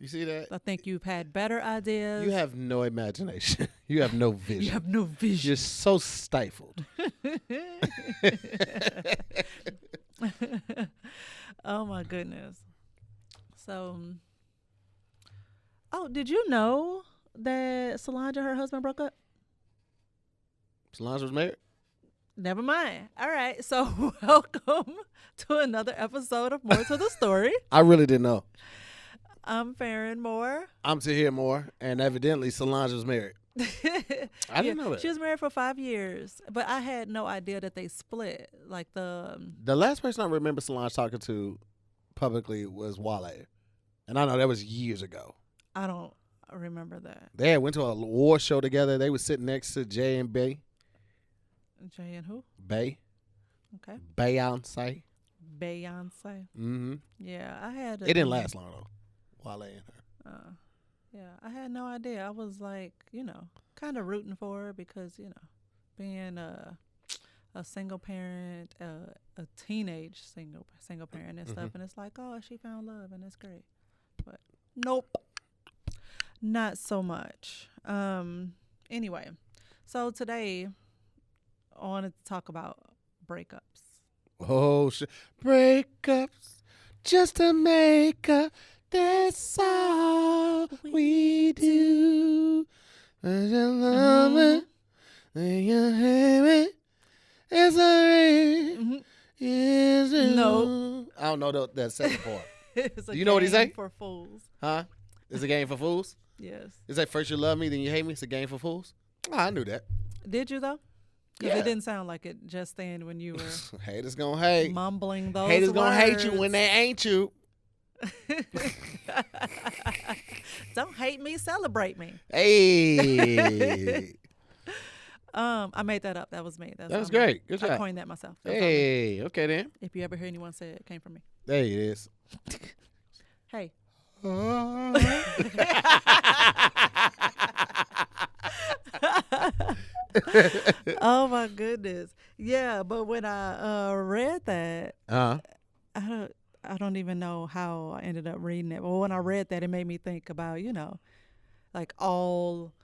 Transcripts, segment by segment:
You see that? I think you've had better ideas. You have no imagination. You have no vision. You have no vision. You're so stifled. Oh my goodness. So, did you know that Solange and her husband broke up? Solange was married? Never mind. All right. So, welcome to another episode of More to the Story. I really didn't know. I'm Farron Moore. I'm Tahir Moore, and evidently Solange was married. I didn't know that. She was married for 5 years, but I had no idea that they split. Like the last person I remember Solange talking to publicly was Wale, and I know that was years ago. I don't remember that. They had went to a award show together. They were sitting next to Jay and Bay. Jay and who? Bay. Okay. Beyonce. Beyonce. Mm-hmm. Yeah, I had. It didn't last long though. Wale and her. Yeah, I had no idea. I was like, kind of rooting for her because, being a single parent, a teenage single parent and stuff, and it's like, oh, she found love and it's great. But nope, not so much. Anyway, so today I wanted to talk about breakups. Oh shit, breakups just to make up. That's all we do. And you love it, and you hate it. It's a No. I don't know that second part. It's a Do you know what he game say? for fools. Huh? It's a game for fools? Yes. It's like first you love me, then you hate me. It's a game for fools? Oh, I knew that. Did you though? Because Yeah. it didn't sound like it just then when you were Haters gonna hate. mumbling those Haters gonna hate words. you when they ain't you. Don't hate me, celebrate me. Hey. I made that up. That was me. That was great. Good I job. coined that myself. That's all. Hey, okay then. If you ever hear anyone say it came from me. There it is. Hey. Oh my goodness. Yeah, but when I read that, I don't even know how I ended up reading it. But when I read that, it made me think about, like all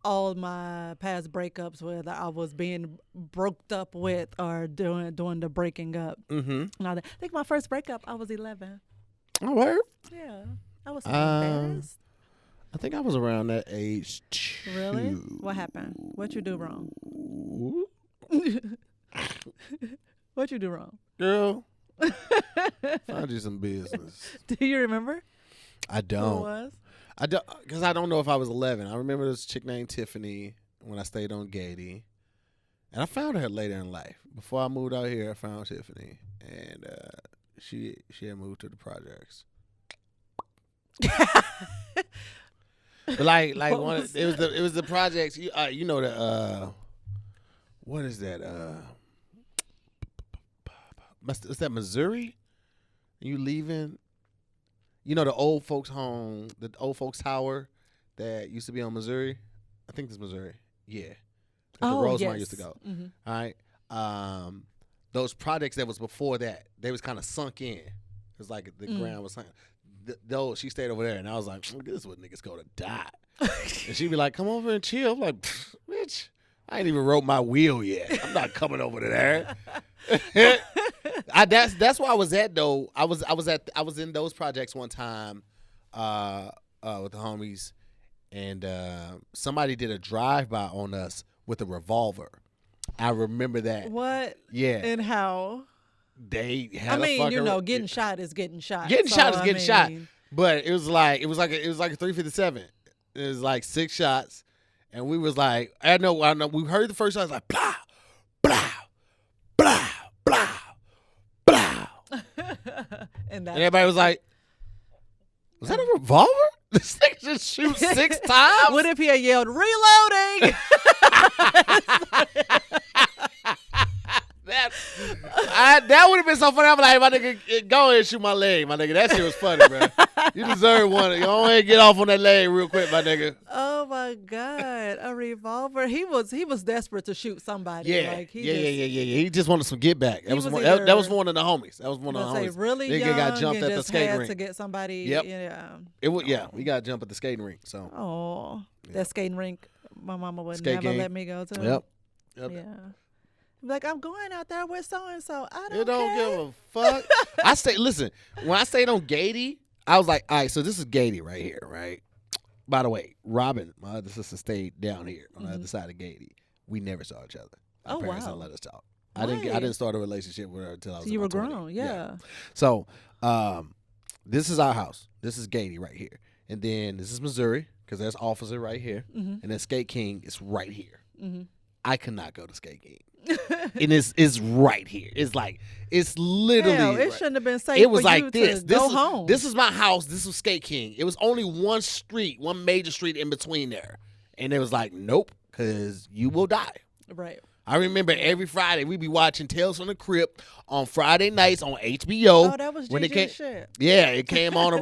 my past breakups, whether I was being broke up with or doing the breaking up. Mm-hmm. And I think my first breakup, I was 11. Oh, word? Yeah, I was so embarrassed. I think I was around that age too. Really? What happened? What you do wrong? What you do wrong? Girl, find you some business. Do you remember? I Who don't. it was? I don't, because I don't know if I was 11. I remember this chick named Tiffany when I stayed on Gady, and I found her later in life. Before I moved out here, I found Tiffany, and she had moved to the projects. But like one, it was the projects. You know the what is that? Is that Missouri? You leaving? You know the old folks home, the old folks tower that used to be on Missouri. I think it's Missouri. Yeah. The Rosemont used to go. Mm-hmm. All right. Those projects that was before that, they was kind of sunk in. It was like the ground was sunk. Though she stayed over there, and I was like, "This is what niggas go to die." And she'd be like, "Come over and chill." I'm like, "Bitch, I ain't even wrote my will yet. I'm not coming over to there." That's where I was at though. I was in those projects one time with the homies, and somebody did a drive-by on us with a revolver. I remember that. What? Yeah. And how? They had getting shot is getting shot. Getting shot is getting shot. But it was like a 357. It was like 6 shots, and we was like, I know. We heard the first shot. It was like blah, blah, blah, blah, blah, and everybody was like, "Was that a revolver?" This nigga just shoots 6 times. What if he had yelled "reloading"? That That would have been so funny. I'm like, my nigga, go ahead and shoot my leg, my nigga. That shit was funny, bro. You deserve one. Go ahead and get off on that leg real quick, my nigga. Oh my God, a revolver. He was desperate to shoot somebody. Yeah, like, yeah. He just wanted some get back. That was one of the homies. That was one of the homies. Really Nigga young got jumped and at the just skating had rink. to get somebody. Yep. Yeah. We got to jump at the skating rink. So. Oh, that skating rink. My mama would Skate never game. let me go to. Yep. Yeah. Like, I'm going out there with so and so. I don't. It don't care. give a fuck. Listen, when I stayed on Gady, I was like, all right, so this is Gady right here, right? By the way, Robin, my other sister, stayed down here on the other side of Gady. We never saw each other. Our parents didn't let us talk. I didn't start a relationship with her until I was. So you were about 20. grown, yeah. So, this is our house. This is Gady right here, and then this is Missouri because there's Officer right here, and then Skate King is right here. I could not go to Skate King. And it's right here. It's like literally. Hell, it right. shouldn't have been safe. It was for like you this. To go home. This is my house. This was Skate King. It was only one major street in between there, and it was like, nope, because you will die. Right. I remember every Friday we'd be watching Tales from the Crypt on Friday nights on HBO. Oh, that was when GG shit. Yeah, it came on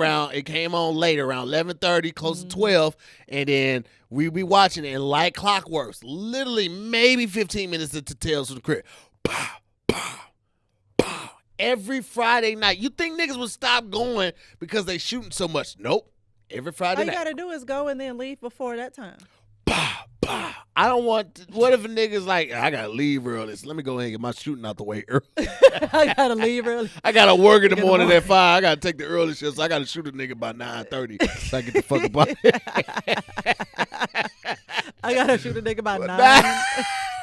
later, around 11:30, close to 12, and then we'd be watching it like clockworks. Literally, maybe 15 minutes into Tales from the Crypt. Pow, pow, pow. Every Friday night. You think niggas would stop going because they shooting so much? Nope. Every Friday All night. you gotta do is go and then leave before that time. Pow, pow. I don't want. What if a nigga's like, I gotta leave early? So let me go ahead and get my shooting out the way early. I gotta leave early. I gotta work in the morning at 5. I gotta take the early shift, so I gotta shoot a nigga by 9:30. So I get the fuck up. I gotta shoot a nigga by 9.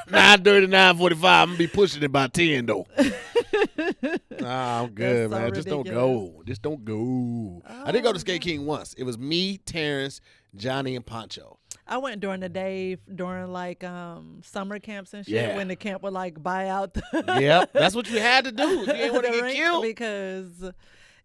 9:30, 9:45. I'm gonna be pushing it by 10 though. Nah, I'm good, That's so man. Just don't go. Just don't go. I did go to Skate King once. It was me, Terrence, Johnny, and Poncho. I went during the day during like summer camps and shit Yeah. when the camp would like buy out the Yep, that's what you had to do. You didn't want to the get rink killed. because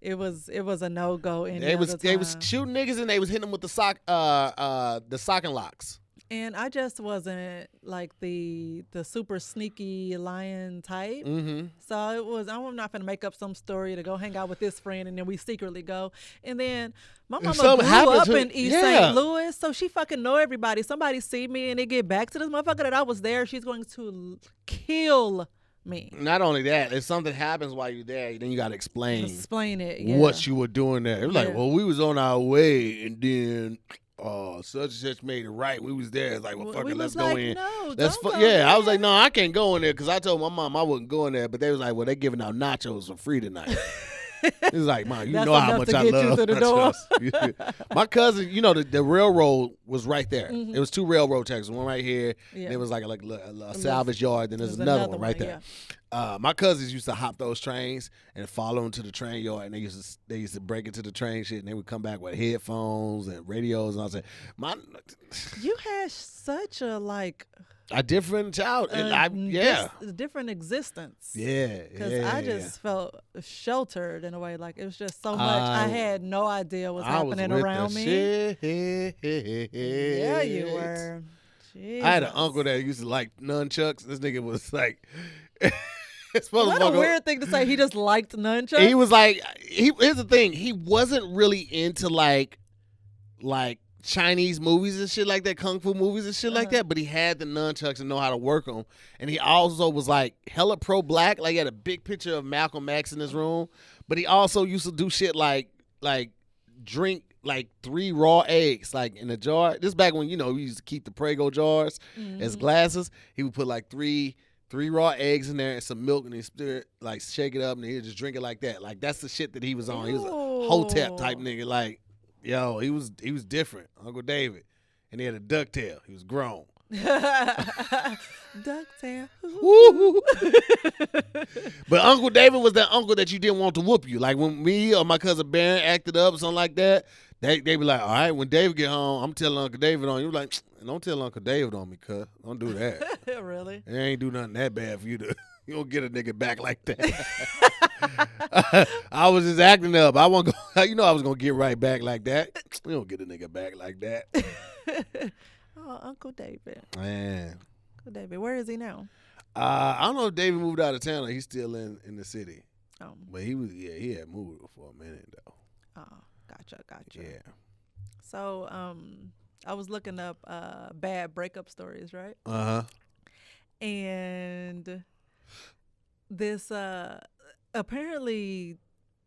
it was a no go. They was shooting niggas and they was hitting them with the sock and locks. And I just wasn't like the super sneaky lion type. Mm-hmm. So I'm not gonna make up some story to go hang out with this friend and then we secretly go. And then my mama something grew happened up to- in East yeah. St. Louis, so she fucking know everybody. Somebody see me and they get back to this motherfucker that I was there, she's going to kill me. Not only that, if something happens while you're there, then you gotta explain it. Yeah. what you were doing there. It was like, Yeah. well, we was on our way and then such and such made it right. We was there. It's like, well, fuck We it, let's was go like, in. No, Let's don't go I was there. like, no, I can't go in there because I told my mom I wasn't going there. But they was like, well, they giving out nachos for free tonight. It's like, man, you That's know how enough much to I get you love through the door. nachos. My cousin, the railroad was right there. It was 2 railroad tracks, one right here. Yeah. And it was like a salvage yard. Then there's another one right there. My cousins used to hop those trains and follow them to the train yard, and they used to break into the train shit, and they would come back with headphones and radios, and I said, You had such a different child, and different existence. Yeah, Because I just felt sheltered in a way. Like, it was just so much. I had no idea what's happening around me. Yeah, you were. Jesus. I had an uncle that used to like nunchucks. This nigga was like, what a weird thing to say. He just liked nunchucks. He was like, here's the thing. He wasn't really into like Chinese movies and shit like that, kung fu movies and shit like that, but he had the nunchucks and know how to work them. And he also was like hella pro-black. Like, he had a big picture of Malcolm X in his room, but he also used to do shit like drink like 3 raw eggs like in a jar. This back when, we used to keep the Prego jars as glasses. He would put like three raw eggs in there and some milk, and he like shake it up, and he'd just drink it like that. Like, that's the shit that he was on. He was a Hotep type nigga. Like, yo, he was different, Uncle David. And he had a ducktail. He was grown. Ducktail. Woo. But Uncle David was that uncle that you didn't want to whoop you. Like, when me or my cousin Barron acted up or something like that, they be like, all right, when David get home, I'm telling Uncle David on you. Like, don't tell Uncle David on me, cuz. Don't do that. Really? It ain't do nothing that bad for you to. You don't get a nigga back like that. I was just acting up. I wasn't go, I was gonna get right back like that. You don't get a nigga back like that. Oh, Uncle David. Man. Uncle David, where is he now? I don't know if David moved out of town or he's still in the city. Oh. But he had moved for a minute though. Oh, gotcha. Yeah. So, I was looking up bad breakup stories, right? And this apparently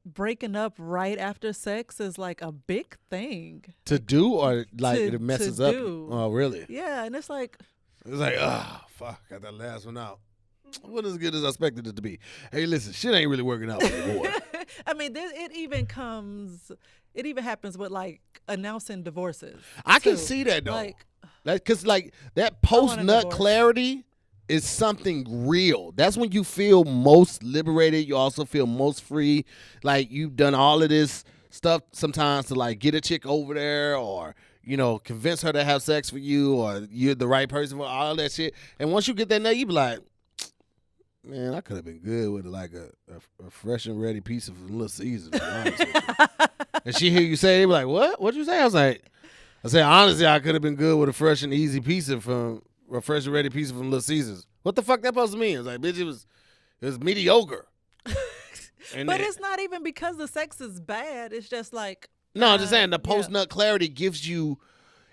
breaking up right after sex is like a big thing to do, or like it messes up. Do. Oh, really? Yeah, and it's like fuck, got that last one out. Wasn't as good as I expected it to be. Hey, listen, shit ain't really working out anymore. I mean, it even happens with like announcing divorces. I can see that though, like, because like that PostNut Clarity is something real. That's when you feel most liberated. You also feel most free. Like you've done all of this stuff sometimes to like get a chick over there, or convince her to have sex with you, or you're the right person for all that shit. And once you get that nut, you be like, man, I could have been good with like a fresh and ready piece of Little Caesars. To be honest with you. And she hear you say, they be like, what? What'd you say? I said, honestly, I could have been good with a fresh and easy pizza from a fresh and ready pizza from Little Caesars. What the fuck that supposed to mean? It's like, bitch, it was mediocre. But it's not even because the sex is bad. It's just like, no, I'm just saying the PostNut Clarity gives you,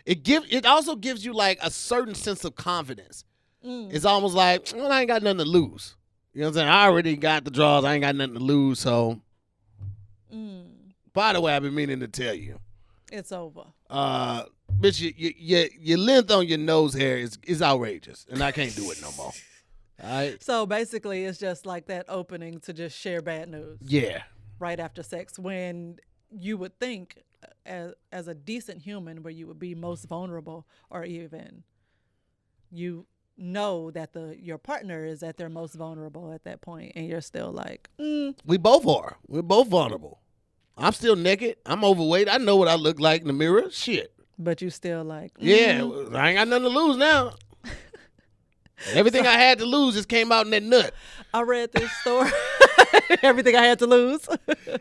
it also gives you like a certain sense of confidence. It's almost like, well, I ain't got nothing to lose. You know what I'm saying? I already got the draws. I ain't got nothing to lose. So, by the way, I've been meaning to tell you. It's over. Bitch, your length on your nose hair is outrageous, and I can't do it no more. All right? So basically, it's just like that opening to just share bad news. Yeah. Right after sex, when you would think, as a decent human, where you would be most vulnerable, or even you know that your partner is at their most vulnerable at that point, and you're still like, We both are. We're both vulnerable. I'm still naked. I'm overweight. I know what I look like in the mirror. Shit. But you still like, yeah, I ain't got nothing to lose now. Everything I had to lose just came out in that nut. I read this story. Everything I had to lose.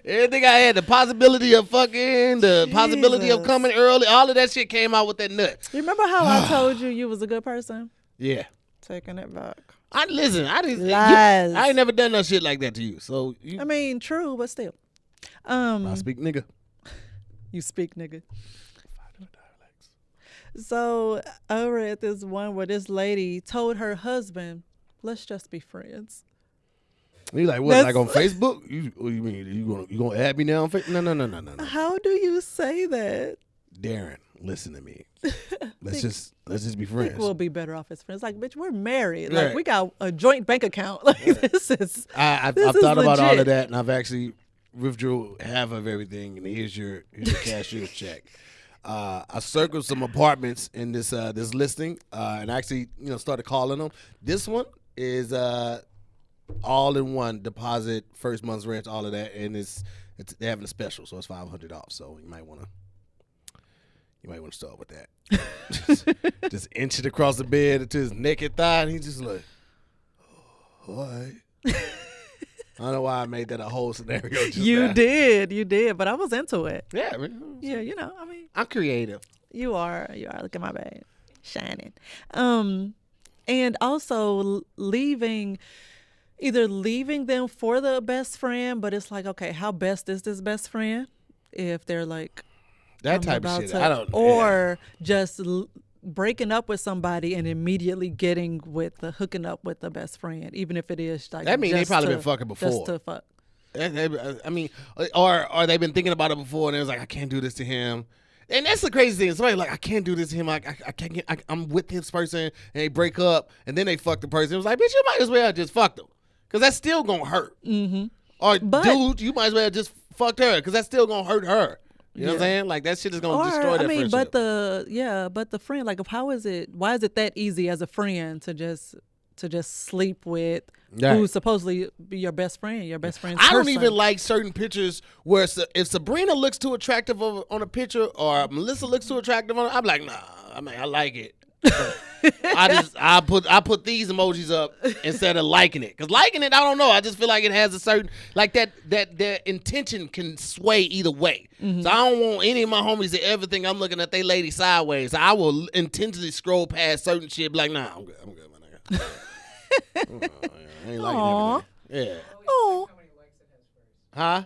Everything I had, the possibility of fucking, the possibility of coming early, all of that shit came out with that nut. You remember how I told you was a good person? Yeah. Taking it back. I didn't. Lies. I ain't never done no shit like that to you. So I mean, true, but still. I speak nigga. You speak nigga. So I read this one where this lady told her husband, "Let's just be friends." You like what? Like on Facebook? What you mean? You gonna add me now on Facebook? No. How do you say that? Darren, listen to me. Let's just be friends. I think we'll be better off as friends. Like, bitch, we're married. Right. Like, we got a joint bank account. Like, this is. I've thought about all of that, and I've actually withdrew half of everything. And here's your cashier's check. I circled some apartments in this listing, and actually started calling them. This one is all in one deposit, first month's rent, all of that, and they're having a special, so it's $500 off. So you might want to start with that. just inch it across the bed into his naked thigh, and he's just like, oh, all right. I don't know why I made that a whole scenario. You did, but I was into it. Yeah, I mean, yeah, I mean, I'm creative. You are. Look at my bag, shining. And also either leaving them for the best friend, but it's like, okay, how best is this best friend? If they're like that type of shit, or just breaking up with somebody and immediately hooking up with the best friend, even if it is like that means they probably been fucking before. Just to fuck. I mean, or they've been thinking about it before, and it was like, I can't do this to him. And that's the crazy thing. Somebody like, I can't do this to him. I can't. I'm with this person, and they break up, and then they fuck the person. It was like, bitch, you might as well just fuck them, because that's still gonna hurt. Mm-hmm. Or dude, you might as well just fucked her, because that's still gonna hurt her. You know what I'm saying? Like, that shit is gonna destroy that friendship. but the friend, like, why is it that easy as a friend to just sleep with who's supposedly be your best friend, your best friend's I don't person? even like certain pictures where if Sabrina looks too attractive on a picture, or Melissa looks too attractive on it, I'm like, nah, I mean, I like it. I put these emojis up instead of liking it, because liking it, I don't know, I just feel like it has a certain, like, that their intention can sway either way. Mm-hmm. So I don't want any of my homies to ever think I'm looking at they lady sideways. So I will intentionally scroll past certain shit, be like, nah, I'm good, my nigga. I ain't liking Aw. everything. Yeah. Oh. Huh?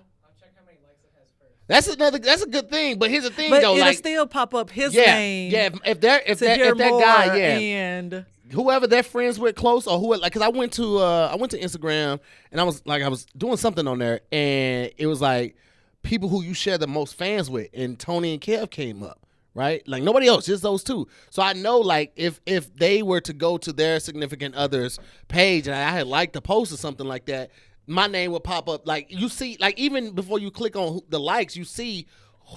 That's a good thing. But here's the thing, But though. it'll Like, still pop up his yeah, name. yeah. If that to hear guy, more, yeah, and whoever they're friends with close or who, like, cause I went to Instagram and I was doing something on there and it was like people who you share the most fans with, and Tony and Kev came up, right? Like nobody else, just those two. So I know, like, if they were to go to their significant other's page and I had liked the post or something like that, my name would pop up. Like, you see, like, even before you click on the likes, you see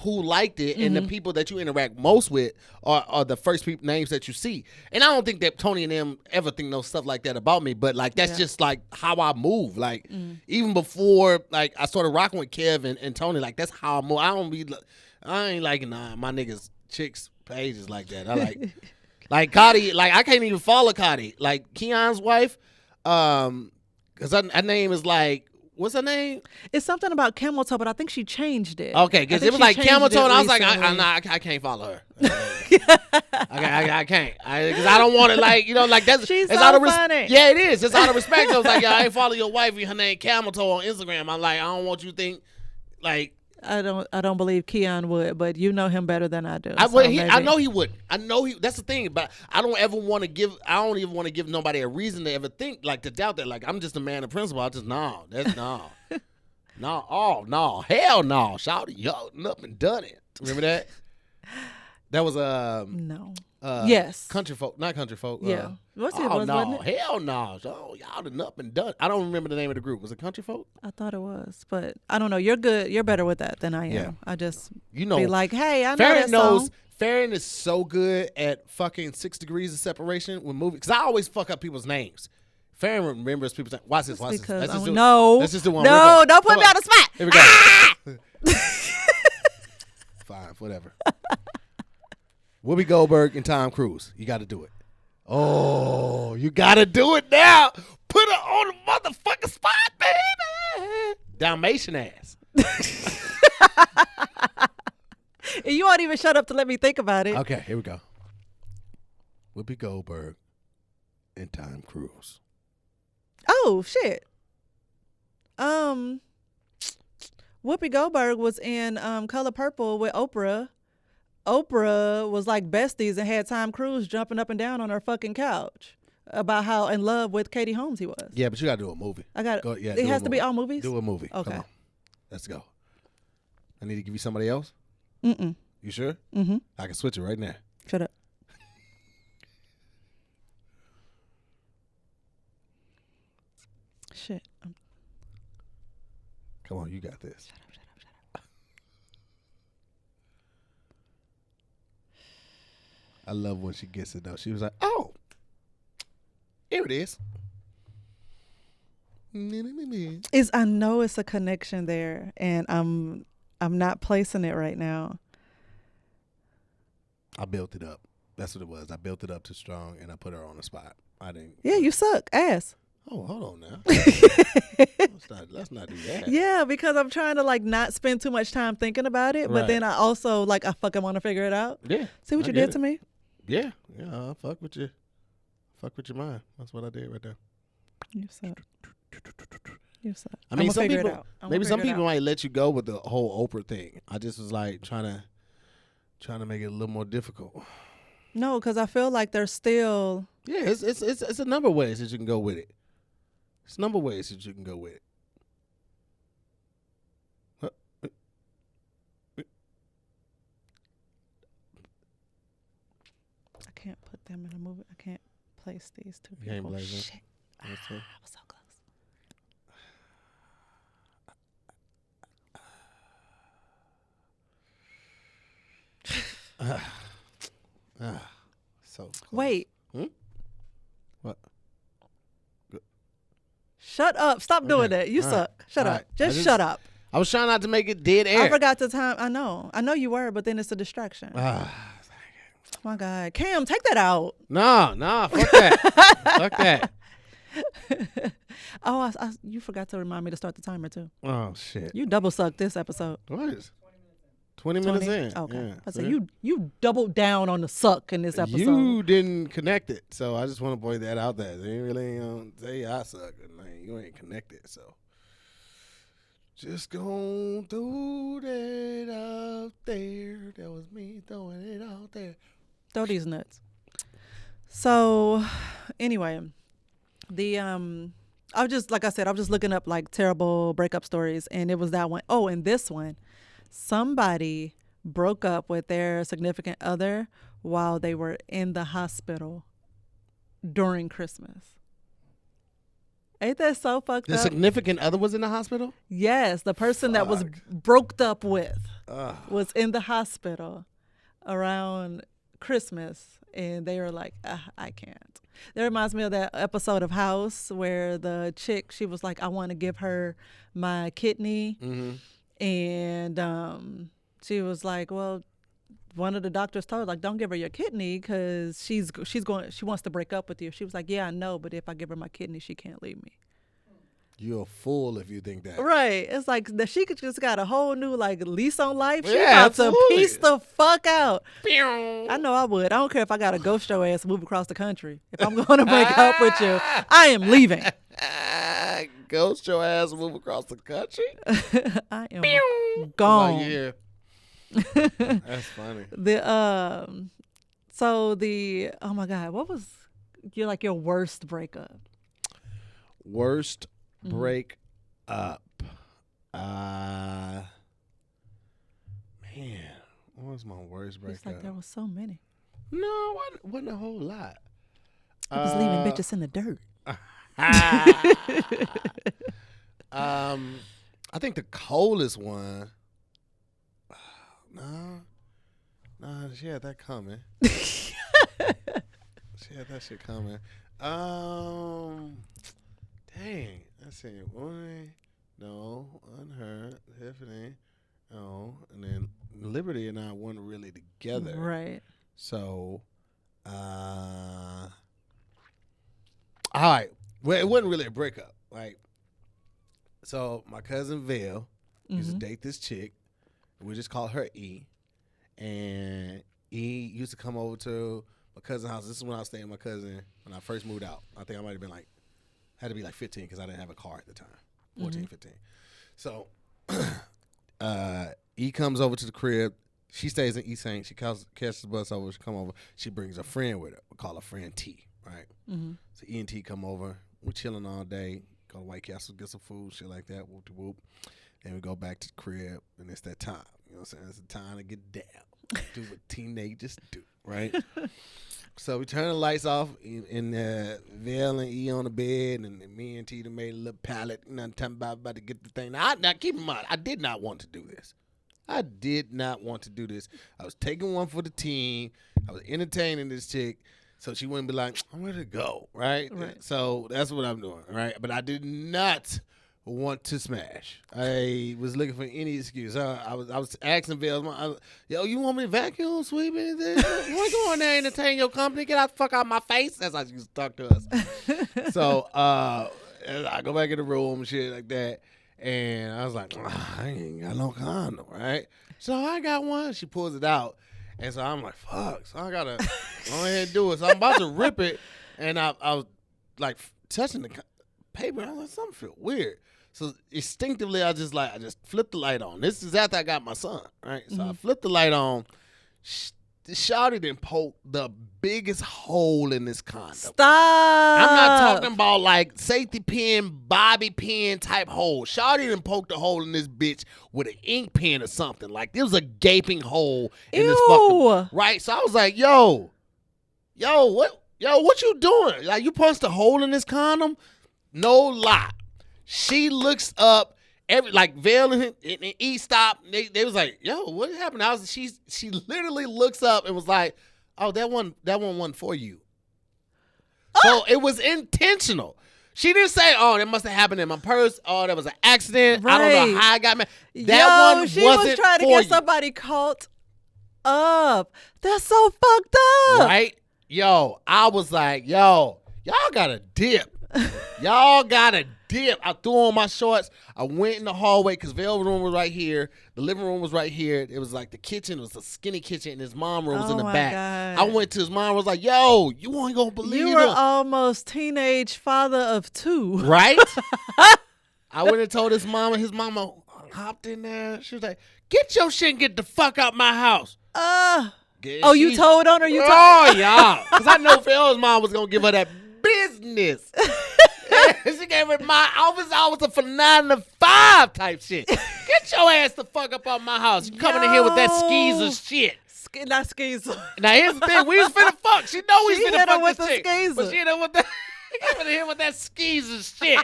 who liked it, and the people that you interact most with are the first names that you see. And I don't think that Tony and them ever think no stuff like that about me, but like that's just like how I move. Like even before like I started rocking with Kev and Tony, like that's how I move. I ain't like my niggas chicks pages like that. I like Cotty, like I can't even follow Cotty. Like Keon's wife, cause her name is like, what's her name? it's something about camel toe, but I think she changed it. Okay, because it was like camel toe, and I was like, I can't follow her. I can't, because I don't want it. Like, you know, like that's She's it's so out of funny. Yeah, it is. It's out of respect. I was like, I ain't follow your wife. Her name camel toe on Instagram. I'm like, I don't want you to think like. I don't believe Keon would, but you know him better than I do. I maybe. know he would. I know he. That's the thing. But I don't ever want to give. I don't even want to give nobody a reason to ever think like to doubt that. Like I'm just a man of principle. I just that's no. No, hell no. Shout it, y'all up and done it. Remember that? That was No. yes. Country folk, not country folk. Yeah. What's it oh was, no, wasn't it? hell no. Oh, y'all done up and done. I don't remember the name of the group. Was it country folk? I thought it was, but I don't know. You're good. You're better with that than I am. Yeah. I just be like, hey, I know Farron that knows. song. Farron is so good at fucking 6 degrees of separation with movies. Because I always fuck up people's names. Farron remembers people's names. Watch this. Because Let's just no, let's just do one. No, don't put me on the spot. Here we go. Fine, whatever. Whoopi Goldberg and Tom Cruise. You got to do it. Oh, you got to do it now. Put her on the motherfucking spot, baby. Dalmatian ass. And you won't even shut up to let me think about it. Okay, here we go. Whoopi Goldberg and Tom Cruise. Oh shit. Whoopi Goldberg was in Color Purple with Oprah. Oprah was like besties and had Tom Cruise jumping up and down on her fucking couch about how in love with Katie Holmes he was. Yeah, but you got to do a movie. It has to be all movies? Do a movie. Okay. Come on. Let's go. I need to give you somebody else? Mm-mm. You sure? Mm-hmm. I can switch it right now. Shut up. Shit. Come on, you got this. Shut up. I love when she gets it, though. She was like, oh, here it is. I know it's a connection there, and I'm not placing it right now. I built it up. That's what it was. I built it up too strong, and I put her on the spot. I didn't. Yeah, you suck ass. Oh, hold on now. Let's not do that. Yeah, because I'm trying to like not spend too much time thinking about it, but Right. then I also like I fucking want to figure it out. Yeah. See what I you get did it. to me? Yeah. Yeah. Fuck with you. Fuck with your mind. That's what I did right there. You suck. You suck. I mean, I'ma some figure people, it out. I'ma maybe some figure it people out. might let you go with the whole Oprah thing. I just was like trying to make it a little more difficult. No, because I feel like there's still. Yeah, it's a number of ways that you can go with it. It's a number of ways that you can go with it. I can't put them in a movie. I can't place these two You can't people. place them? Shit. I was so close. So close. Wait. What? Shut up. Stop doing Okay. that. You All suck. right. Shut All up. right. Just shut up. I was trying not to make it dead air. I forgot the time. I know you were, but then it's a distraction. Ah, Oh my God. Cam, take that out. no, fuck that. Fuck that. Oh, you forgot to remind me to start the timer too. Oh shit. You double sucked this episode. What is? 20 minutes in. Okay. Yeah. I said you doubled down on the suck in this episode. You didn't connect it, so I just want to point that out there. They really say I suck, and like, you ain't connected, so just gonna throw that out there. That was me throwing it out there. Throw these nuts. So, anyway, I was just, like I said, I was just looking up like terrible breakup stories, and it was that one. Oh, and this one, somebody broke up with their significant other while they were in the hospital during Christmas. Ain't that so fucked The up? significant other was in the hospital? Yes, the person that was broke up with Ugh. was in the hospital around Christmas, and they were like, I can't. That reminds me of that episode of House where the chick, she was like, I want to give her my kidney. Mm-hmm. And she was like, well, one of the doctors told her, like, don't give her your kidney because she wants to break up with you. She was like, yeah, I know, but if I give her my kidney, she can't leave me. You're a fool if you think that. Right. It's like that she just got a whole new like lease on life. She Yeah, about to absolutely. piece the fuck out. Pew. I know I would. I don't care if I got to ghost your ass and move across the country. If I'm going to break up with you, I am leaving. Ghost your ass and move across the country? I am Pew. gone. Like, yeah. That's funny. Oh my God, what was your worst breakup? Worst break up. Man, what was my worst breakup? It's like there was so many. No, wasn't a whole lot. I was leaving bitches in the dirt. I think the coldest one. No, she had that coming. She had that shit coming. Dang. Let's see. One, no, on her, Tiffany, no, and then Liberty and I weren't really together. Right. So, all right. Well, it wasn't really a breakup. Like, so my cousin Vale used to date this chick. We just called her E. And E used to come over to my cousin's house. This is when I was staying with my cousin when I first moved out. I think I might have been had to be 15 because I didn't have a car at the time. 14, 15. So E comes over to the crib. She stays in East St. She catches the bus over. She come over. She brings a friend with her. We call her friend T, right? Mm-hmm. So E and T come over. We're chilling all day. Go to White Castle, get some food, shit like that. Whoop de whoop. Then we go back to the crib, and it's that time. You know what I'm saying? It's the time to get down. Do what teenagers do, right? So we turn the lights off, and Val and E on the bed, and me and T made a little pallet. You know, talking about to get the thing. Now keep in mind, I did not want to do this. I was taking one for the team. I was entertaining this chick, so she wouldn't be like, I'm ready to go, right? So that's what I'm doing, right? But I did not want to smash. I was looking for any excuse. I was asking Val, yo, you want me to vacuum, sweep anything? You want to go in there and entertain your company? Get out the fuck out of my face. That's how she used to talk to us. So I go back in the room, shit like that. And I was like, I ain't got no condom, right? So I got one. She pulls it out. And so I'm like, fuck. So I got to go ahead and do it. So I'm about to rip it. And I was like touching the paper. I was like, something feel weird. So instinctively, I just flipped the light on. This is after I got my son, right? So I flipped the light on. The shawty done poked the biggest hole in this condom. Stop. I'm not talking about like safety pin, bobby pin type hole. Shawty done poked a hole in this bitch with an ink pen or something. Like there was a gaping hole in this fucking, right? So I was like, yo, what you doing? Like you punched a hole in this condom? No lie. She looks up. Val and E stopped. They was like, yo, what happened? She literally looks up and was like, oh, that one wasn't for you. So it was intentional. She didn't say, oh, that must have happened in my purse. Oh, that was an accident. Right. I don't know how I got mad. That one she wasn't was trying to for get you. somebody caught up. That's so fucked up. Right? Yo, I was like, yo, y'all got to dip. Y'all got to dipped. I threw on my shorts. I went in the hallway because Vel's room was right here. The living room was right here. It was like the kitchen was a skinny kitchen, and his mom's room was in the back. God. I went to his mom. Was like, "Yo, you ain't gonna believe you were almost teenage father of 2, right?" I went and told his mama. His mama hopped in there. She was like, "Get your shit and get the fuck out my house." You told on her? Yeah. Because I know Phil's mom was going to give her that business. She gave her my office hours for 9 to 5 type shit. Get your ass the fuck up out my house. You coming in here with that skeezer shit. Not skeezer. Now, here's the thing. We was finna fuck. She know we was finna fuck with this the chick. skeezer. But she hit her with that. Coming in here with that skeezer shit.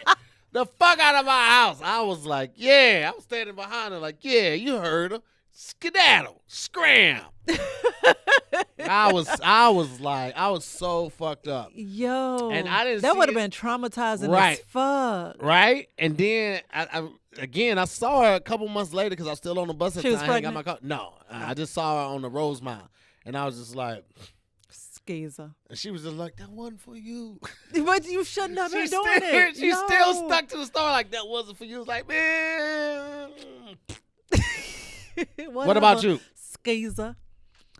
The fuck out of my house. I was like, yeah. I was standing behind her like, yeah, you heard her. Skedaddle. Scram. I was so fucked up. Yo. And I didn't that would have been traumatizing as fuck. Right? And then I saw her a couple months later because I was still on the bus at the time. I got my car. No. I just saw her on the Rosemount. And I was just like, skeezer. And she was just like, that wasn't for you. But you shouldn't have been doing it. She still stuck to the story like that wasn't for you. It was like, man. What about you? Skeezer.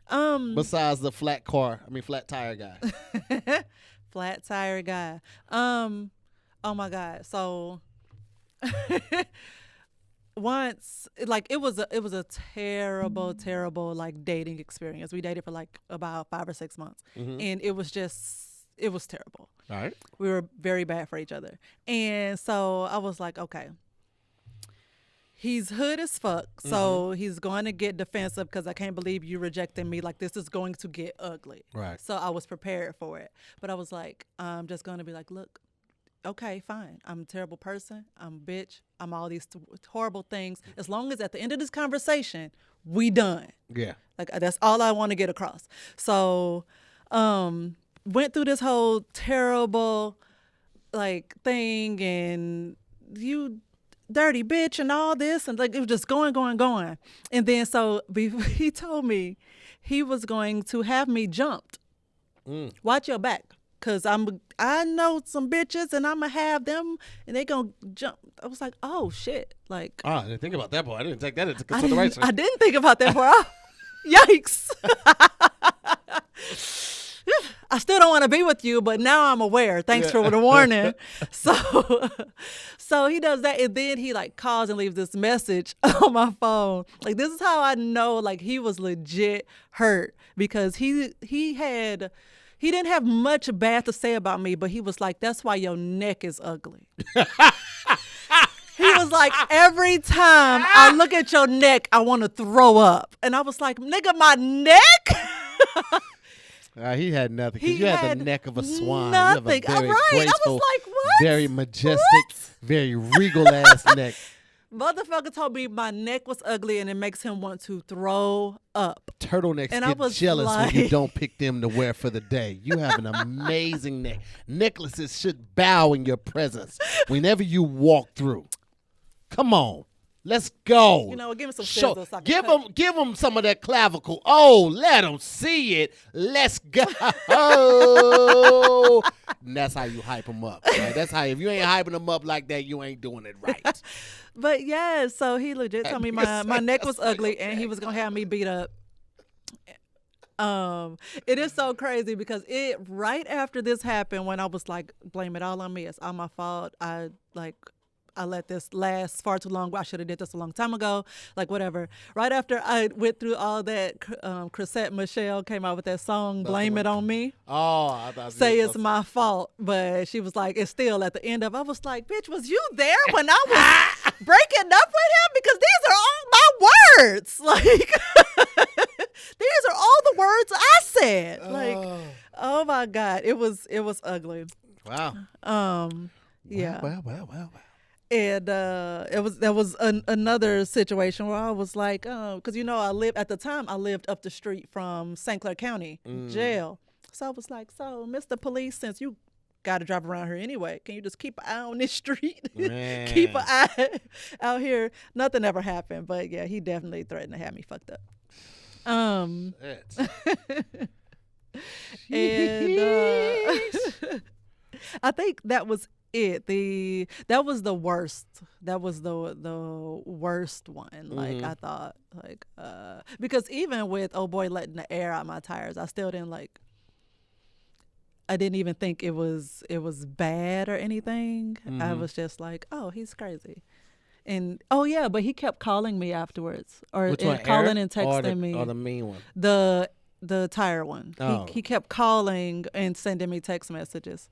Besides the flat tire guy. Flat tire guy. Oh my God. So once, like, it was a terrible like dating experience. We dated for like about 5 or 6 months, and it was terrible. All right. We were very bad for each other, and so I was like, okay. He's hood as fuck, so he's going to get defensive because I can't believe you rejecting me. Like, this is going to get ugly. Right. So I was prepared for it. But I was like, I'm just going to be like, look, okay, fine. I'm a terrible person. I'm a bitch. I'm all these horrible things. As long as at the end of this conversation, we done. Yeah. Like, that's all I want to get across. So went through this whole terrible, like, thing, and you dirty bitch and all this, and like it was just going. And then so he told me he was going to have me jumped. Watch your back, cause I know some bitches and I'ma have them and they gonna jump. I was like, oh shit. Like, I didn't think about that part. I didn't take that into consideration. I didn't think about that part. Yikes. I still don't want to be with you, but now I'm aware. Thanks for the warning. So he does that, and then he like calls and leaves this message on my phone. Like, this is how I know like he was legit hurt, because he didn't have much bad to say about me, but he was like, that's why your neck is ugly. He was like, every time I look at your neck, I want to throw up. And I was like, nigga, my neck? He had nothing, because you had the neck of a swan. Nothing. You have a very graceful, I was like, what? very majestic, very regal ass neck. Motherfucker told me my neck was ugly and it makes him want to throw up. Turtlenecks get jealous when you don't pick them to wear for the day. You have an amazing neck. Necklaces should bow in your presence whenever you walk through. Come on. Let's go. You know, give him some scissors. So give him some of that clavicle. Oh, let them see it. Let's go. And that's how you hype them up. Right? That's how, if you ain't hyping them up like that, you ain't doing it right. But yeah, so he legit told me my neck was ugly and he was going to have me beat up. It is so crazy because right after this happened, when I was like, blame it all on me, it's all my fault. I let this last far too long. I should have did this a long time ago. Like, whatever. Right after I went through all that, Chrisette Michelle came out with that song, Blame It On Me. Oh, I thought Say it's my fault. But she was like, it's still at the end of, I was like, bitch, was you there when I was breaking up with him? Because these are all my words. Like, these are all the words I said. Like, oh my God. It was ugly. Wow. Yeah. Wow. And there was another situation where I was like, because I lived up the street from St. Clair County jail. So I was like, so Mr. Police, since you got to drive around here anyway, can you just keep an eye on this street? Keep an eye out here. Nothing ever happened, but yeah, he definitely threatened to have me fucked up. And I think that was it. That was the worst. That was the worst one. Like I thought, like because even with oh boy letting the air out my tires, I still didn't like. I didn't even think it was bad or anything. I was just like, oh, he's crazy. And oh yeah, but he kept calling me afterwards, or calling and texting me. Or the mean one. The tire one. Oh. He kept calling and sending me text messages.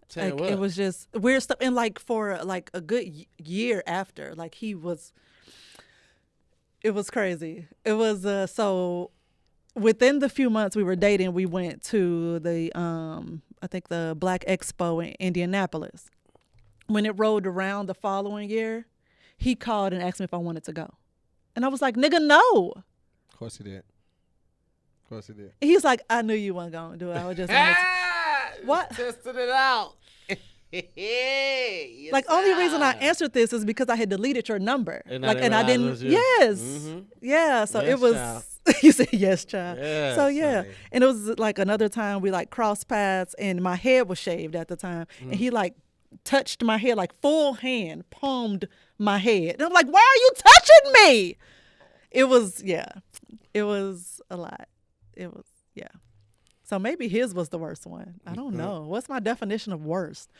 Tell Like it was just weird stuff, and like for like a good year after, like it was crazy. It was so within the few months we were dating, we went to the I think the Black Expo in Indianapolis. When it rolled around the following year, he called and asked me if I wanted to go, and I was like, "Nigga, no." Of course he did. He's like, "I knew you weren't gonna do it. I was just what tested it out." Like only reason I answered this is because I had deleted your number. And I didn't. Yes. Yeah. So yes, it was. You said yes, child. Yes, so yeah, honey. And it was like another time we like crossed paths, and my head was shaved at the time, and he like touched my hair, like full hand palmed my head, and I'm like, why are you touching me? It was a lot. It was So maybe his was the worst one. I don't know. What's my definition of worst?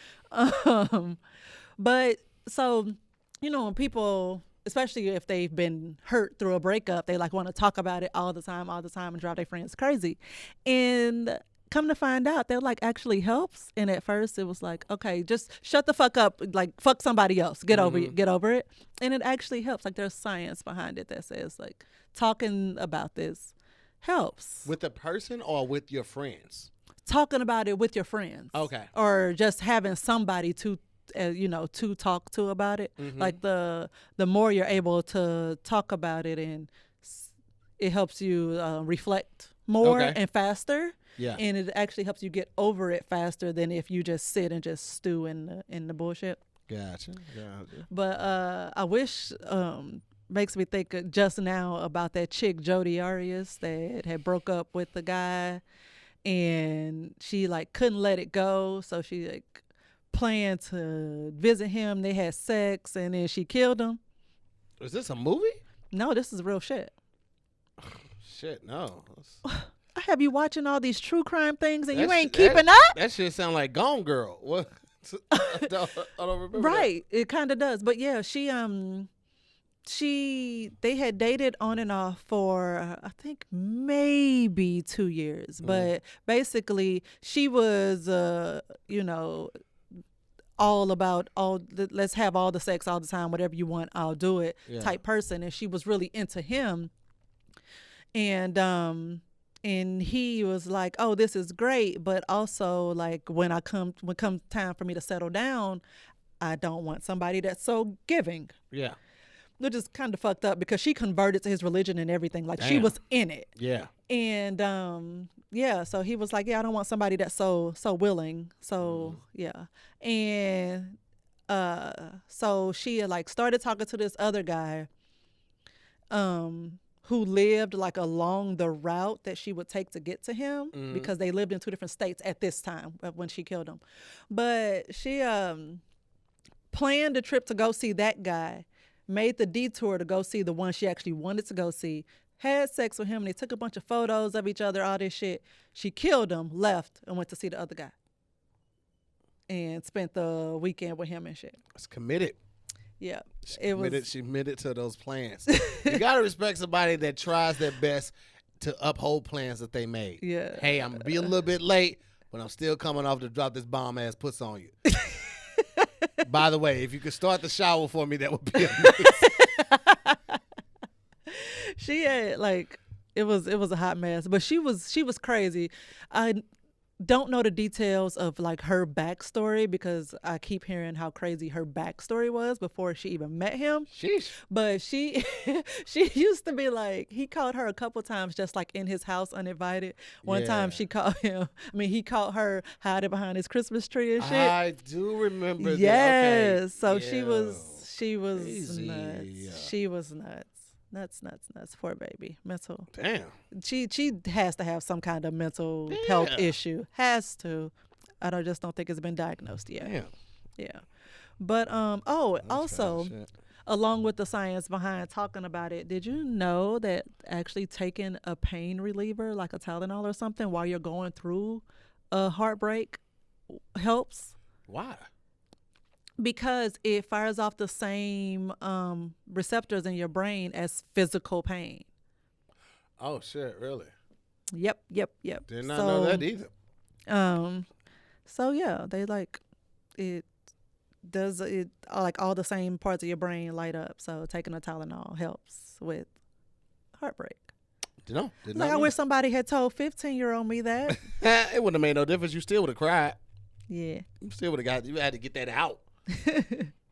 But so, when people, especially if they've been hurt through a breakup, they like want to talk about it all the time and drive their friends crazy. And come to find out that like actually helps. And at first it was like, okay, just shut the fuck up, like fuck somebody else. Get over it. And it actually helps. Like there's science behind it that says like talking about this helps. With the person or with your friends? Talking about it with your friends. Okay. Or just having somebody to talk to about it. Like the more you're able to talk about it, and it helps you reflect more and faster. Yeah. And it actually helps you get over it faster than if you just sit and just stew in the bullshit. Gotcha. But I wish makes me think just now about that chick Jodi Arias that had broke up with the guy, and she like couldn't let it go, so she like planned to visit him. They had sex, and then she killed him. Is this a movie? No, this is real shit. Shit, no. I have you watching all these true crime things, and you ain't keeping up? That shit sound like Gone Girl. What? I don't remember. Right, that. It kind of does. But yeah, they had dated on and off for I think maybe 2 years, but basically she was all about let's have all the sex all the time, whatever you want, I'll do it type person, and she was really into him, and he was like, oh, this is great, but also like when comes time for me to settle down, I don't want somebody that's so giving. Yeah. Which is kind of fucked up because she converted to his religion and everything. Like she was in it. Yeah. And so he was like, yeah, I don't want somebody that's so willing. So yeah. And so she like started talking to this other guy who lived like along the route that she would take to get to him, because they lived in 2 different states at this time when she killed him. But she planned a trip to go see that guy, made the detour to go see the one she actually wanted to go see, had sex with him, and they took a bunch of photos of each other, all this shit. She killed him, left, and went to see the other guy. And spent the weekend with him and shit. It's committed. Yeah. She committed to those plans. You got to respect somebody that tries their best to uphold plans that they made. Yeah. Hey, I'm going to be a little bit late, but I'm still coming off to drop this bomb-ass puss on you. By the way, if you could start the shower for me, that would be amazing. She had like it was a hot mess, but she was crazy. I don't know the details of like her backstory because I keep hearing how crazy her backstory was before she even met him. Sheesh. But she used to be like, he called her a couple times just like in his house uninvited. One time she caught him. I mean, he caught her hiding behind his Christmas tree and shit. I do remember that. Yes. Okay. So she was crazy. Nuts. Yeah. She was nuts. Nuts. Poor baby. Mental. Damn. She has to have some kind of mental health issue. Has to. I just don't think it's been diagnosed yet. Damn. Yeah. But That's also, shit. along with the science behind talking about it, did you know that actually taking a pain reliever like a Tylenol or something while you're going through a heartbreak helps? Why? Because it fires off the same receptors in your brain as physical pain. Oh shit! Really? Yep. Did not know that So, either. so yeah, they like it does it like all the same parts of your brain light up. So taking a Tylenol helps with heartbreak. No, did Like not I know wish somebody had told 15-year-old me that. that. It wouldn't have made no difference. You still would have cried. Yeah. You still would have got. You had to get that out.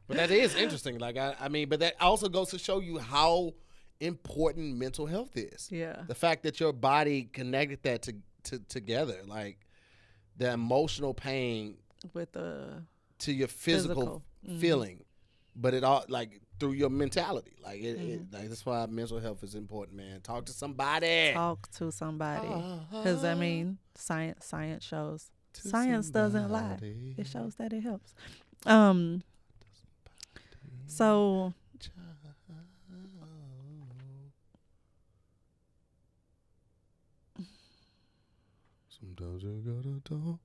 But that is interesting. Like I mean, but that also goes to show you how important mental health is. Yeah. The fact that your body connected that together, like the emotional pain With the to your physical feeling, but it all like through your mentality. Like like that's why mental health is important, man. Talk to somebody. talk to somebody. Because I mean, science shows. To Science doesn't lie. somebody. It shows that it helps. So Sometimes you gotta talk.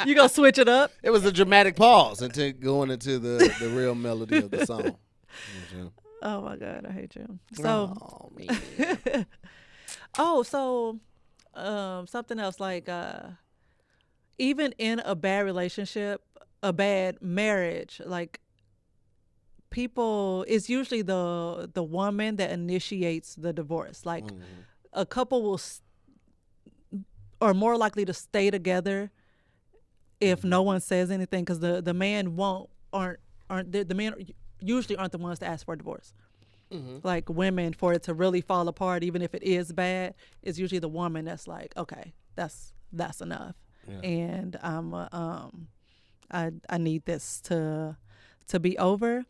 you go switch it up. It was a dramatic pause until going into the real melody of the song. Oh my God, I hate you. So Oh, man. something else like even in a bad relationship, a bad marriage, like people, it's usually the woman that initiates the divorce. Like a couple are more likely to stay together if no one says anything, because the man the men usually aren't the ones to ask for a divorce. Like women, for it to really fall apart, even if it is bad, it's usually the woman that's like, okay, that's enough, and I need this to be over,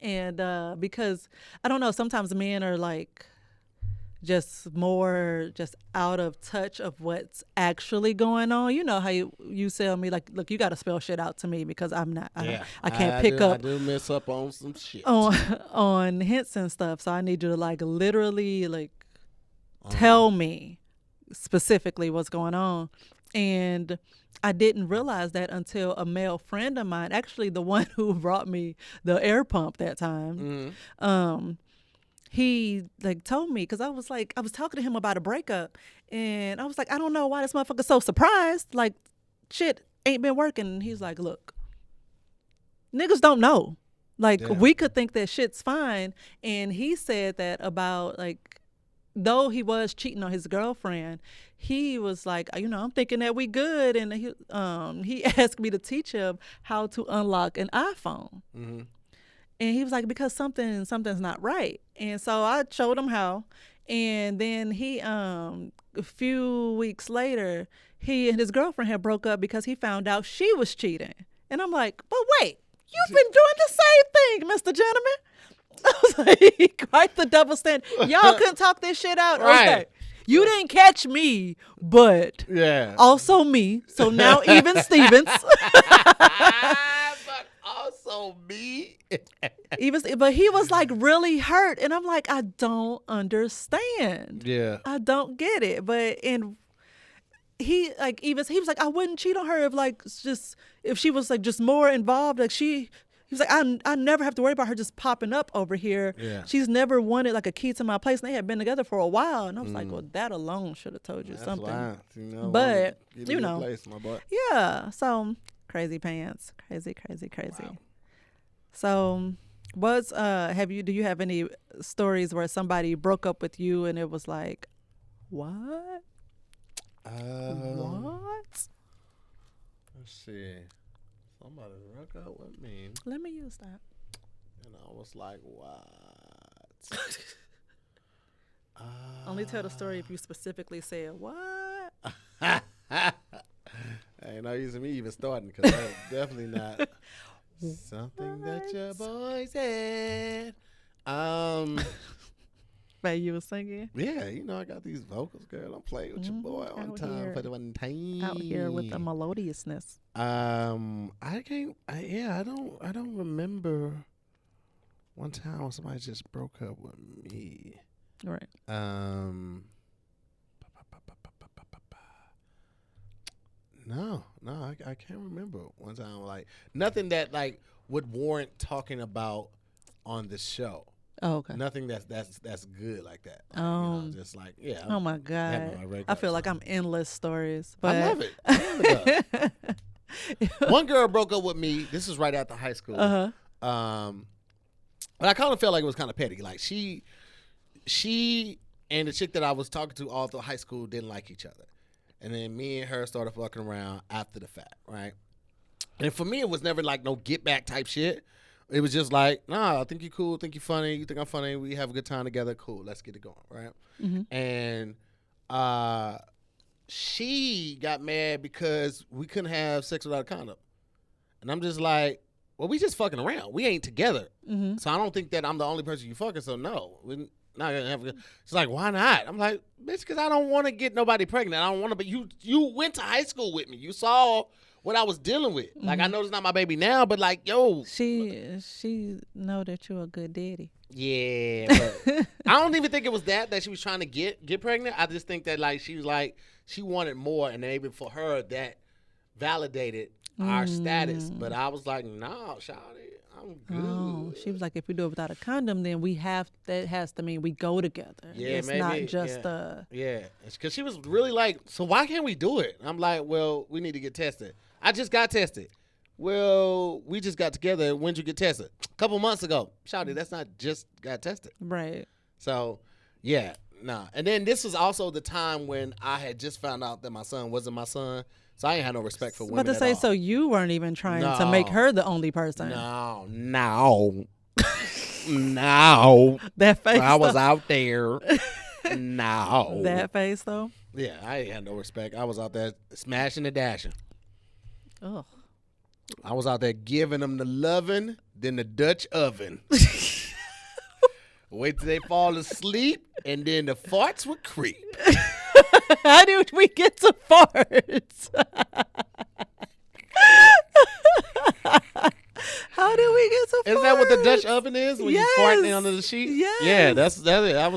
and because I don't know, sometimes men are like just more just out of touch of what's actually going on. You know how you tell me, like, look, you got to spell shit out to me because I'm not, I can't pick up. I do mess up on some shit. On hints and stuff. So I need you to like literally like tell me specifically what's going on. And I didn't realize that until a male friend of mine, actually the one who brought me the air pump that time, he like told me, because I was talking to him about a breakup, and I was like, I don't know why this motherfucker's so surprised. Like, shit ain't been working. And he's like, look, niggas don't know. Like, we could think that shit's fine. And he said that about, like, though he was cheating on his girlfriend, he was like, I'm thinking that we good. And he asked me to teach him how to unlock an iPhone. And he was like, because something's not right. And so I showed him how. And then he, a few weeks later, he and his girlfriend had broke up because he found out she was cheating. And I'm like, but wait, you've been doing the same thing, Mr. Gentleman. I was like, quite the double standard. Y'all couldn't talk this shit out. Right. Okay. You didn't catch me, but also me. So now even Stevens. But also me. But he was like really hurt, and I'm like, I don't understand. Yeah, I don't get it. But he was like, I wouldn't cheat on her if she was like just more involved. Like he was like, I never have to worry about her just popping up over here. Yeah. She's never wanted like a key to my place, and they had been together for a while. And I was like, well, that alone should have told you something. Why, but place, my boy. yeah. So crazy pants, crazy. Wow. So, do you have any stories where somebody broke up with you and it was like, what? What? Let's see. Somebody broke up with me. Let me use that. And I was like, what? Only tell the story if you specifically said what. Ain't no use of me even starting, because that's definitely not something that your boy said. Babe, you was singing? Yeah, you know I got these vocals, girl. Don't play with your boy on Out time here. for the one time. Out here with the melodiousness. I can't. I don't remember one time when somebody just broke up with me. Right. No, I can't remember one time like nothing that like would warrant talking about on the show. Oh, okay. Nothing that's good like that. Like, you know, just like Oh my God. I feel like I'm endless stories. But I love it. I love it. One girl broke up with me. This is right after high school. But I kind of felt like it was kind of petty. Like she and the chick that I was talking to all through high school didn't like each other. And then me and her started fucking around after the fact, right? And for me, it was never like no get back type shit. It was just like, nah, I think you're cool, think you're funny, you think I'm funny, we have a good time together, cool, let's get it going, right? And she got mad because we couldn't have sex without a condom. And I'm just like, well, we just fucking around. We ain't together. So I don't think that I'm the only person you fucking, so no. We're not gonna have a good. She's like, why not? I'm like, bitch, because I don't want to get nobody pregnant. I don't want to, but you went to high school with me. You saw what I was dealing with. Like, I know it's not my baby now, but like, yo. She know that you're a good daddy. Yeah, but I don't even think it was that she was trying to get pregnant. I just think that like she was like, she wanted more, and maybe for her that validated our status. But I was like, no, shawty, I'm good. Oh, she was like, if we do it without a condom, then that has to mean we go together. Yeah, it's maybe, not just yeah. It's because she was really like, so why can't we do it? I'm like, well, we need to get tested. I just got tested. Well, we just got together. When'd you get tested? A couple months ago. Shawty, that's not just got tested. Right. So, yeah, nah. And then this was also the time when I had just found out that my son wasn't my son. So I ain't had no respect for women But to say, all. so you weren't even trying to make her the only person. No. That face. I was out there. No. That face, though. Yeah, I ain't had no respect. I was out there smashing and dashing. Ugh. I was out there giving them the loving, then the Dutch oven. Wait till they fall asleep, and then the farts would creep. How did we get to farts? How did we get to farts? Is that what the Dutch oven is? When you farting under the sheet? Yes. Yeah, that's it. I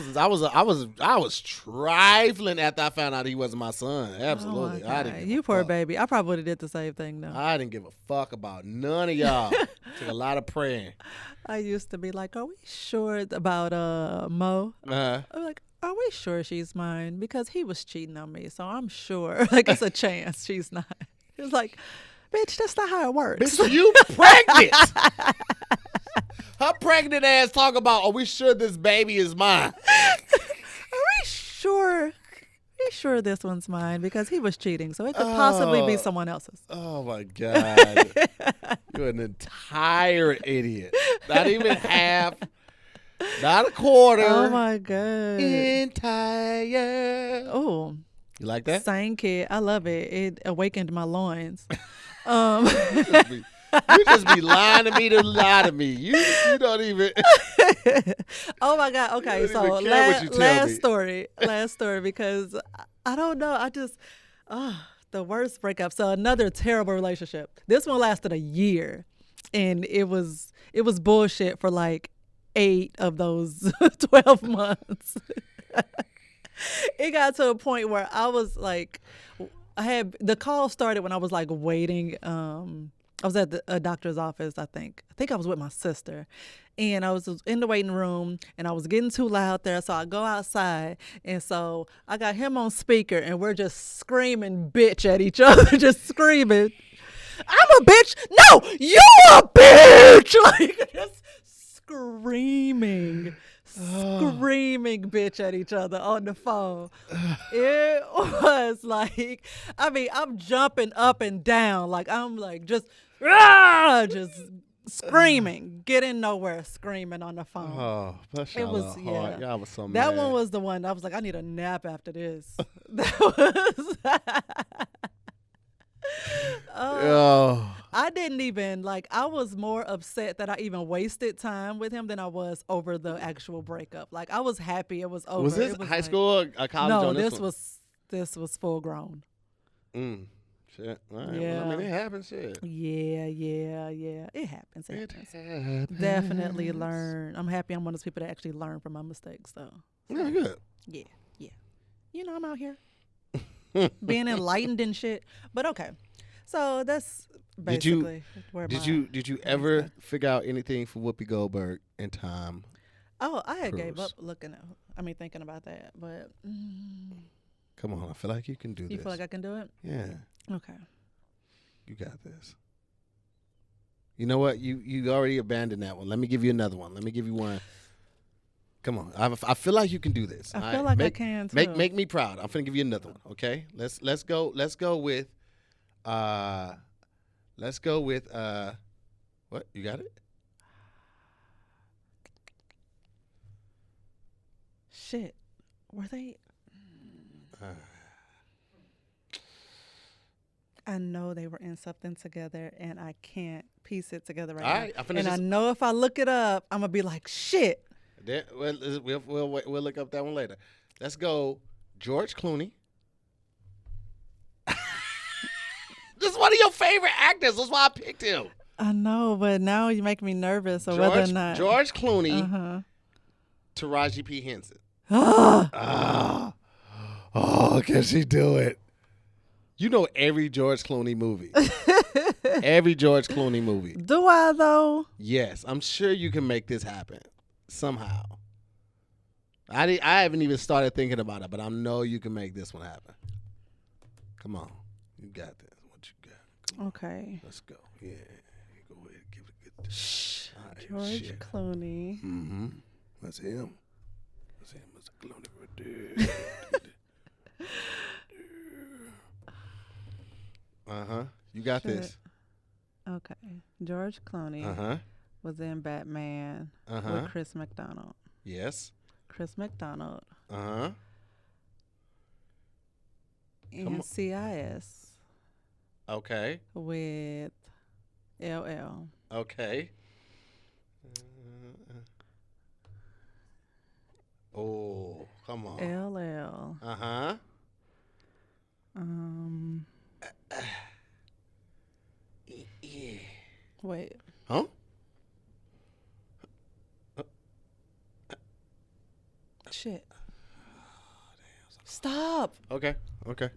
was trifling after I found out he wasn't my son. Absolutely. Oh I didn't give you a poor fuck. baby. I probably would have did the same thing though. I didn't give a fuck about none of y'all. Took a lot of praying. I used to be like, are we sure about Mo? Uh-huh. I'm like, are we sure she's mine? Because he was cheating on me, so I'm sure. Like, it's a chance she's not. It's like, bitch, that's not how it works. Bitch, you pregnant. Her pregnant ass talk about, are we sure this baby is mine? Are we sure? Are sure this one's mine? Because he was cheating, so it could possibly be someone else's. Oh, my God. You're an entire idiot. Not even half. Not a quarter. Oh, my God. Entire. Oh. You like that? Same kid. I love it. It awakened my loins. You just be lying to me to lie to me. You don't even. Oh my God. Okay, so last story because I don't know. I just the worst breakup. So another terrible relationship. This one lasted a year, and it was bullshit for like 8 of those 12 months. It got to a point where I was like, the call started when I was like waiting. I was at a doctor's office, I think. I was with my sister. And I was in the waiting room, and I was getting too loud there, so I go outside. And so I got him on speaker, and we're just screaming bitch at each other, just screaming. I'm a bitch. No, you a bitch. Like, just screaming bitch at each other on the phone. It was like, I mean, I'm jumping up and down. Like, I'm like, just screaming, getting nowhere, screaming on the phone. Oh, that's it was, hard. Y'all was so mad. That one was the one I was like, I need a nap after this. That was. I didn't even I was more upset that I even wasted time with him than I was over the actual breakup. Like I was happy it was over. Was this it was high school or college? No, on this one? this was full grown. Shit. All right. Yeah. Well, I mean, it happens. Shit. Yeah. It happens. It happens. Definitely learn. I'm happy I'm one of those people that actually learn from my mistakes. So Yeah, good. yeah. You know, I'm out here being enlightened and shit. But okay. So that's basically Did you ever figure out anything for Whoopi Goldberg in time? Oh, I had gave up thinking about that. But come on, I feel like you can do this. You feel like I can do it? Yeah. Okay. You got this. You know what? You already abandoned that one. Let me give you another one. Let me give you one. Come on. I feel like you can do this. I feel like I can too. Make me proud. I'm finna give you another one. Okay. Let's go with what? You got it? Shit. Were they? I know they were in something together, and I can't piece it together right now. I know if I look it up, I'm gonna be like, shit. We'll look up that one later. Let's go, George Clooney. This is one of your favorite actors. That's why I picked him. I know, but now you make me nervous. So whether or not George Clooney, Taraji P. Henson. Can she do it? You know every George Clooney movie. Every George Clooney movie. Do I though? Yes, I'm sure you can make this happen somehow. I haven't even started thinking about it, but I know you can make this one happen. Come on, you got this. What you got? Okay. Let's go. Yeah, go ahead, give it a good. Shh. George Clooney. Mm-hmm. That's him. That's Clooney right there. You got this. Okay. George Clooney was in Batman with Chris McDonald. Yes. Chris McDonald. In CIS. Okay. With LL. Okay. Oh, come on. LL. Yeah. Wait. Huh? Shit. Stop. Okay. Okay.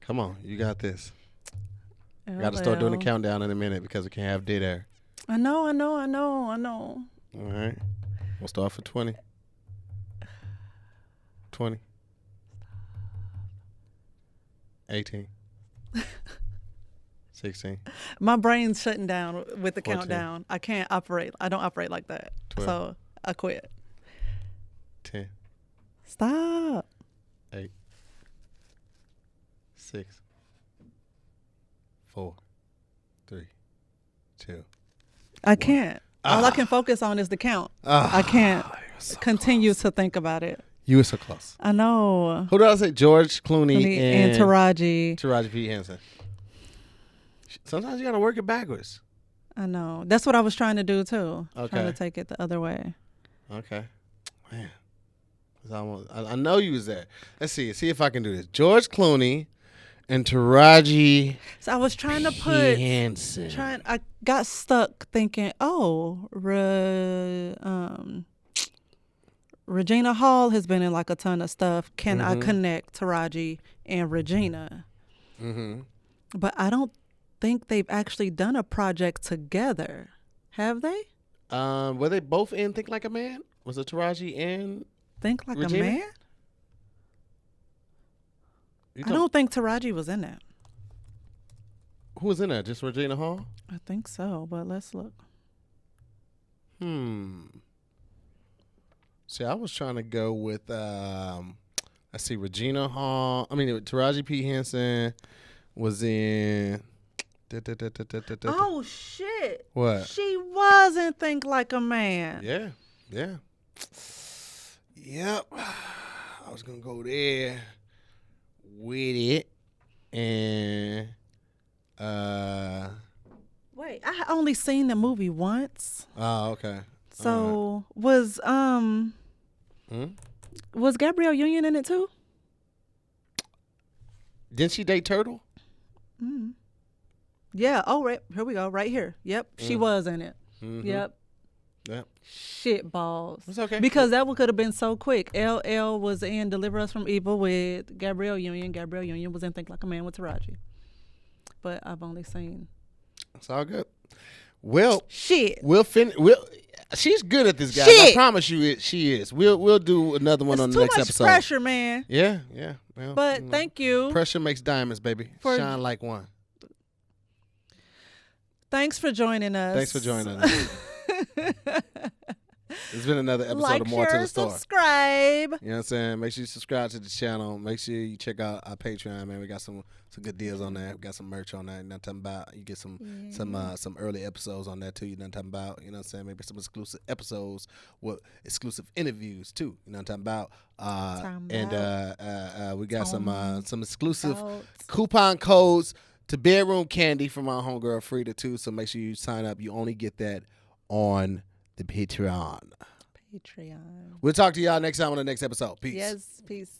Come on, you got this. Got to start doing the countdown in a minute because we can't have dead air. I know. All right. We'll start for 20. 20. 18. 16. My brain's shutting down with the 14. countdown. I can't operate. I don't operate like that. 12. So I quit. 10. Stop. 8. 6. 4. 3. 2. I can't. All I can focus on is the count. I can't continue to think about it. You were so close. I know. Who did I say? George Clooney and Taraji. Taraji P. Henson. Sometimes you got to work it backwards. I know. That's what I was trying to do too. Okay. Trying to take it the other way. Okay. Man. I know you was there. Let's see if I can do this. George Clooney and Taraji. So I was trying to put Henson. I got stuck thinking, Regina Hall has been in like a ton of stuff. Can I connect Taraji and Regina? But I don't think they've actually done a project together. Have they? Were they both in Think Like a Man? Was it Taraji and Think Like Regina? a Man? I don't think Taraji was in that. Who was in that? Just Regina Hall? I think so, but let's look. See, I was trying to go with, I see Regina Hall. I mean, Taraji P. Henson was in. Oh, shit. What? She wasn't Think Like a Man. Yeah. Yep. I was going to go there with it. And Wait, I only seen the movie once. oh, okay. So Hmm? was Gabrielle Union in it too? Didn't she date Turtle? Mm. Yeah. Oh, right. Here we go. Right here. Yep. She was in it. Mm-hmm. Yep. Yep. Shit balls. It's okay. Because that could have been so quick. LL was in Deliver Us from Evil with Gabrielle Union. Gabrielle Union was in Think Like a Man with Taraji. But I've only seen. It's all good. Well, shit. We'll finish. She's good at this, guys. Shit. I promise you, she is. We'll do another one on the next episode. Too much pressure, man. Yeah. Well, but thank you. Pressure makes diamonds, baby. Shine like one. Thanks for joining us. It's been another episode of More to the Story. Subscribe. You know what I'm saying? Make sure you subscribe to the channel. Make sure you check out our Patreon, man. We got some good deals on there. We got some merch on there. You know what I'm talking about? You get some early episodes on there too. You know what I'm talking about? You know what I'm saying? Maybe some exclusive episodes with exclusive interviews too. You know what I'm talking about? And we got some exclusive coupon codes to Bedroom Candy from our homegirl Frida too. So make sure you sign up. You only get that on the Patreon. We'll talk to y'all next time on the next episode. Peace. Yes, peace.